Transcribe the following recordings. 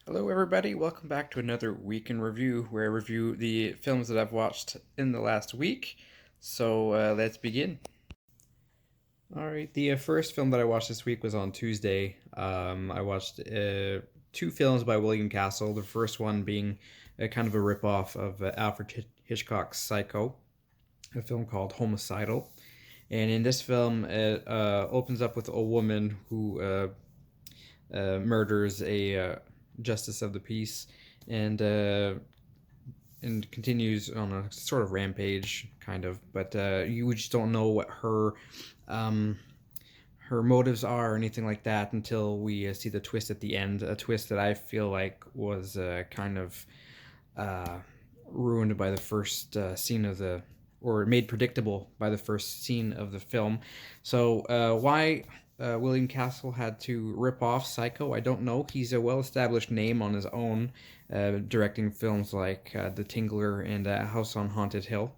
Hello, everybody. Welcome back to another week in review where I review the films that I've watched in the last week. So let's begin. All right, the first film that I watched this week was on Tuesday. I watched two films by William Castle. The first one being a kind of a ripoff of Alfred Hitchcock's Psycho, a film called Homicidal. And in this film, it opens up with a woman who murders a justice of the peace, and continues on a sort of rampage, kind of. But you just don't know what um, her motives are or anything like that until we see the twist at the end. A twist that I feel like was kind of uh, ruined by the first scene of the, or made predictable by the first scene of the film. So why William Castle had to rip off Psycho, I don't know. He's a well-established name on his own, directing films like The Tingler and House on Haunted Hill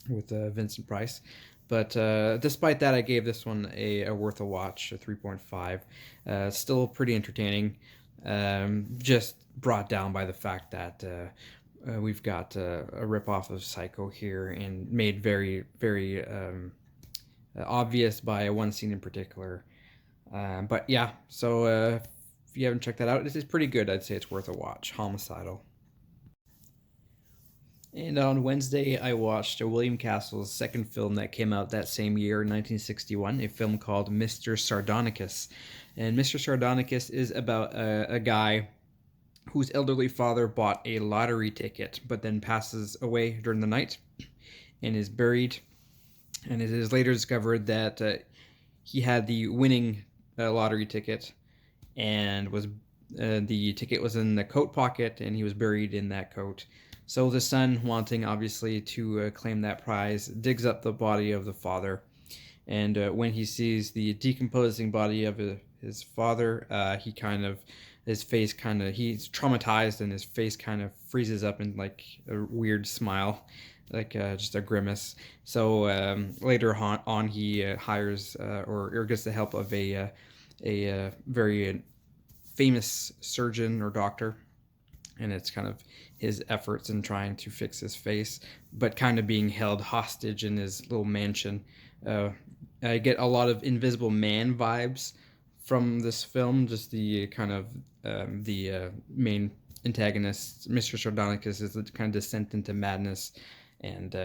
with Vincent Price. But despite that, I gave this one a worth a watch, a 3.5. Still pretty entertaining, just brought down by the fact that we've got a ripoff of Psycho here and made very, very obvious by one scene in particular. But yeah, so if you haven't checked that out, this is pretty good. I'd say it's worth a watch. Homicidal. And on Wednesday, I watched William Castle's second film that came out that same year, 1961, a film called Mr. Sardonicus. And Mr. Sardonicus is about a guy whose elderly father bought a lottery ticket but then passes away during the night and is buried. And it is later discovered that he had the winning lottery ticket and was the ticket was in the coat pocket and he was buried in that coat. So the son, wanting obviously to claim that prize, digs up the body of the father, and when he sees the decomposing body of his father, he kind of his face kind of he's traumatized and his face kind of freezes up in like a weird smile, like just a grimace. So later on he hires or gets the help of a very famous surgeon or doctor, and it's kind of his efforts in trying to fix his face, but kind of being held hostage in his little mansion. Uh, I get a lot of Invisible Man vibes from this film. Just the kind of the main antagonist, Mr. Sardonicus, is the kind of descent into madness, and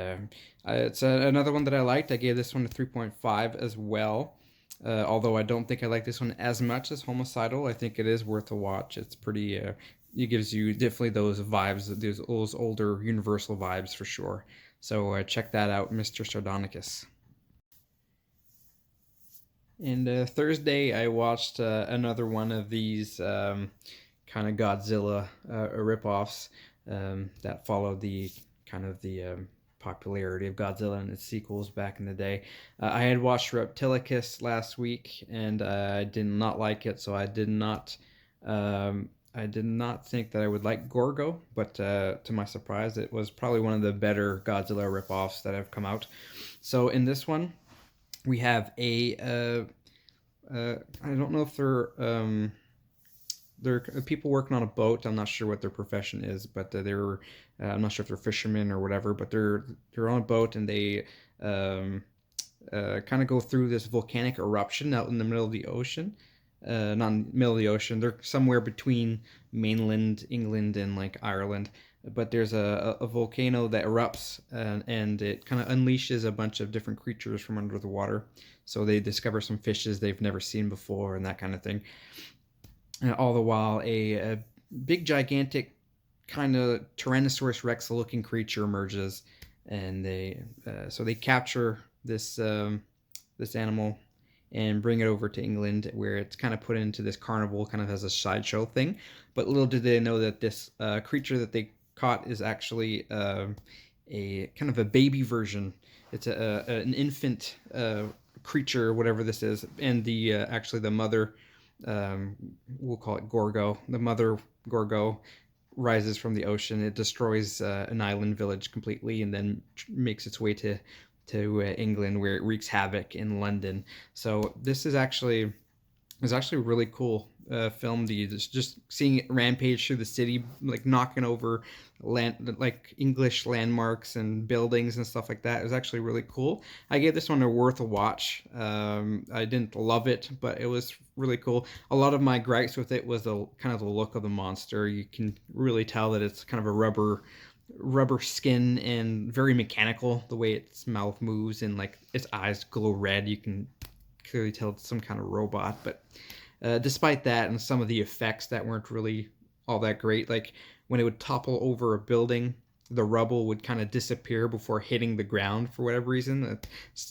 it's another one that I liked. I gave this one a 3.5 as well. Although I don't think I like this one as much as Homicidal, I think it is worth a watch. It's pretty. It gives you definitely those vibes, those older Universal vibes for sure. So check that out, Mr. Sardonicus. And Thursday, I watched another one of these kind of Godzilla ripoffs that followed the kind of the popularity of Godzilla and its sequels back in the day. I had watched Reptilicus last week, and I did not like it, so I did not think that I would like Gorgo, but to my surprise, it was probably one of the better Godzilla ripoffs that have come out. So in this one, we have I don't know if they're people working on a boat. I'm not sure what their profession is, but I'm not sure if they're fishermen or whatever. But they're on a boat and they kind of go through this volcanic eruption out in the middle of the ocean. Not in the middle of the ocean. They're somewhere between mainland England and like Ireland. But there's a volcano that erupts and it kind of unleashes a bunch of different creatures from under the water. So they discover some fishes they've never seen before and that kind of thing. And all the while, a big, gigantic kind of Tyrannosaurus Rex looking creature emerges, and they capture this animal and bring it over to England, where it's kind of put into this carnival, kind of as a sideshow thing. But little did they know that this creature that they caught is actually a kind of a baby version. It's an infant creature, whatever this is, and the actually the mother, we'll call it Gorgo. The mother Gorgo rises from the ocean. It destroys an island village completely, and then makes its way to England, where it wreaks havoc in London. So this is actually really cool film. The just seeing it rampage through the city, like knocking over like English landmarks and buildings and stuff like that. It was actually really cool. I gave this one a worth a watch. I didn't love it, but it was really cool. A lot of my gripes with it was the kind of the look of the monster. You can really tell that it's kind of a rubber skin and very mechanical, the way its mouth moves and like its eyes glow red. You can clearly tell it's some kind of robot. But despite that and some of the effects that weren't really all that great, like when it would topple over a building, the rubble would kind of disappear before hitting the ground for whatever reason.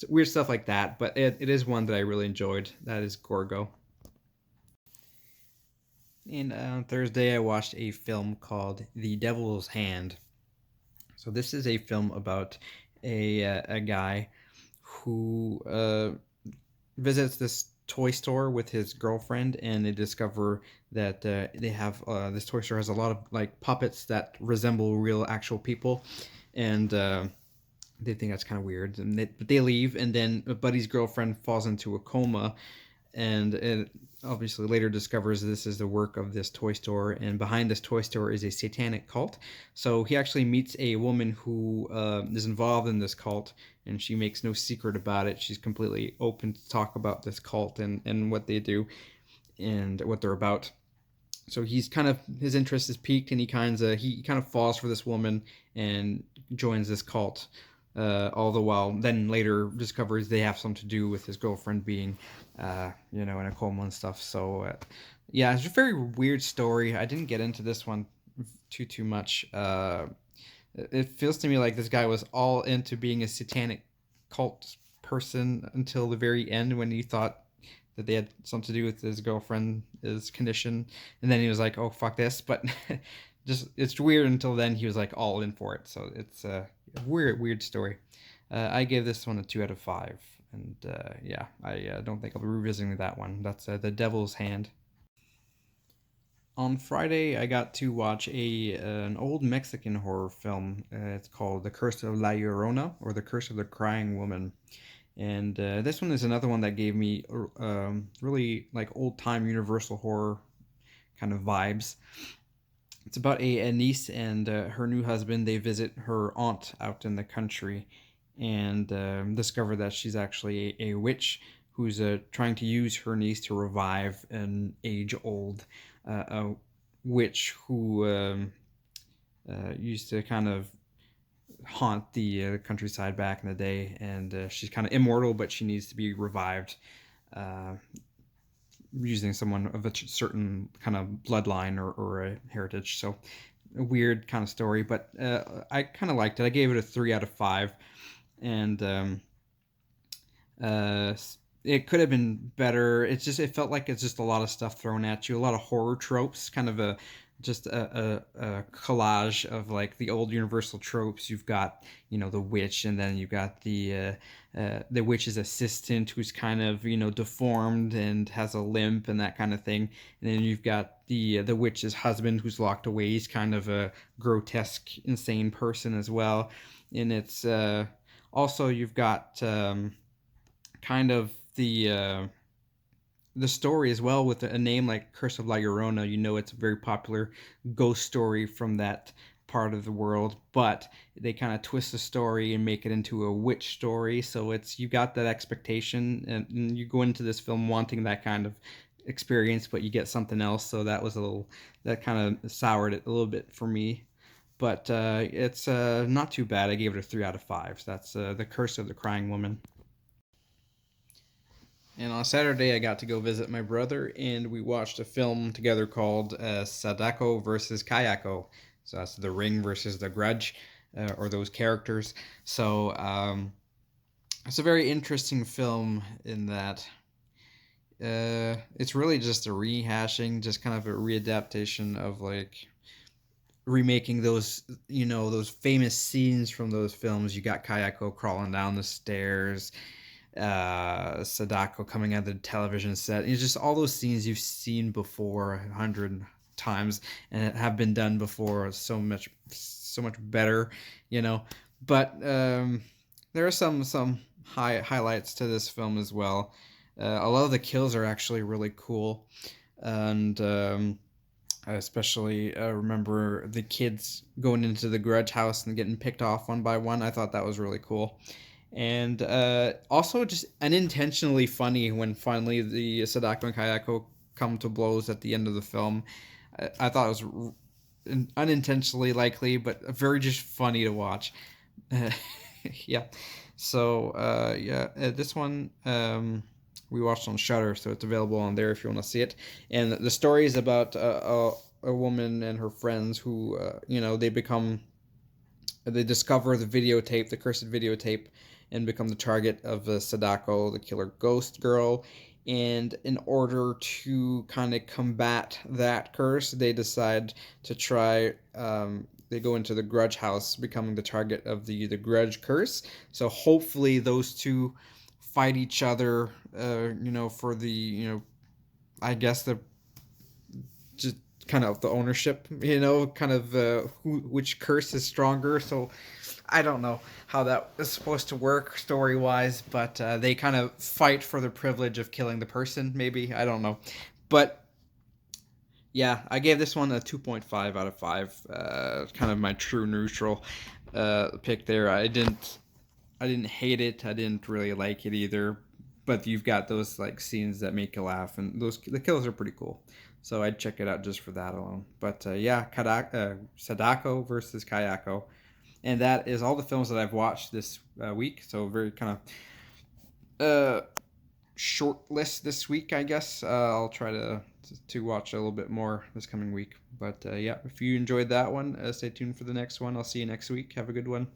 Weird stuff like that, but it is one that I really enjoyed. That is Gorgo. And on Thursday, I watched a film called The Devil's Hand. So this is a film about a guy who visits this toy store with his girlfriend, and they discover that they have this toy store has a lot of like puppets that resemble real actual people, and they think that's kind of weird, and they leave, and then Buddy's girlfriend falls into a coma, and it obviously later discovers this is the work of this toy store, and behind this toy store is a satanic cult. So he actually meets a woman who is involved in this cult, and she makes no secret about it. She's completely open to talk about this cult and what they do and what they're about. So he's kind of, his interest is piqued, and he kind of falls for this woman and joins this cult. All the while, then later discovers they have something to do with his girlfriend being, in a coma and stuff. So, yeah, it's a very weird story. I didn't get into this one too much. It feels to me like this guy was all into being a satanic cult person until the very end, when he thought that they had something to do with his girlfriend's condition, and then he was like, "Oh, fuck this!" But just it's weird until then. He was like all in for it. So it's weird story. I gave this one a 2 out of 5, and yeah, I don't think I'll be revisiting that one. That's The Devil's Hand. On Friday, I got to watch an old Mexican horror film. It's called The Curse of La Llorona, or The Curse of the Crying Woman. And this one is another one that gave me really like old time Universal horror kind of vibes. It's about a niece and her new husband. They visit her aunt out in the country, and discover that she's actually a witch who's trying to use her niece to revive an age-old witch who used to kind of haunt the countryside back in the day, and she's kind of immortal, but she needs to be revived uh, using someone of a certain kind of bloodline or a heritage. So a weird kind of story, but I kind of liked it. I gave it a 3 out of 5, and uh, it could have been better. It felt like it's just a lot of stuff thrown at you, a lot of horror tropes, kind of a collage of like the old Universal tropes. You've got the witch, and then you've got the witch's assistant who's kind of deformed and has a limp and that kind of thing, and then you've got the witch's husband who's locked away. He's kind of a grotesque, insane person as well, and it's also you've got kind of the story as well, with a name like Curse of La Llorona. It's a very popular ghost story from that part of the world, but they kind of twist the story and make it into a witch story. So you got that expectation, and you go into this film wanting that kind of experience, but you get something else. So that kind of soured it a little bit for me. But it's not too bad. I gave it a 3 out of 5. So that's The Curse of the Crying Woman. And on Saturday, I got to go visit my brother, and we watched a film together called Sadako versus Kayako. So that's The Ring versus The Grudge, or those characters. So it's a very interesting film in that it's really just a rehashing, just kind of a readaptation of like remaking those famous scenes from those films. You got Kayako crawling down the stairs, Sadako coming out of the television set. It's just all those scenes you've seen before 100 times and have been done before so much better, But there are some highlights to this film as well. A lot of the kills are actually really cool. and I especially remember the kids going into the grudge house and getting picked off one by one. I thought that was really cool. And also just unintentionally funny when finally the Sadako and Kayako come to blows at the end of the film. I thought it was unintentionally likely, but very just funny to watch. Yeah. So this one we watched on Shutter, so it's available on there if you want to see it. And the story is about a woman and her friends who they discover the videotape, the cursed videotape, and become the target of Sadako, the killer ghost girl. And in order to kind of combat that curse, they decide to try. They go into the Grudge house, becoming the target of the Grudge curse. So hopefully those two fight each other. For the I guess the just kind of the ownership. Kind of which curse is stronger. So I don't know how that is supposed to work story wise, but they kind of fight for the privilege of killing the person. Maybe I don't know, but yeah, I gave this one a 2.5 out of 5. Kind of my true neutral pick there. I didn't hate it. I didn't really like it either. But you've got those like scenes that make you laugh, and the kills are pretty cool. So I'd check it out just for that alone. But yeah, Sadako versus Kayako, and that is all the films that I've watched this week. So very kind of short list this week, I guess. I'll try to watch a little bit more this coming week. But yeah, if you enjoyed that one, stay tuned for the next one. I'll see you next week. Have a good one.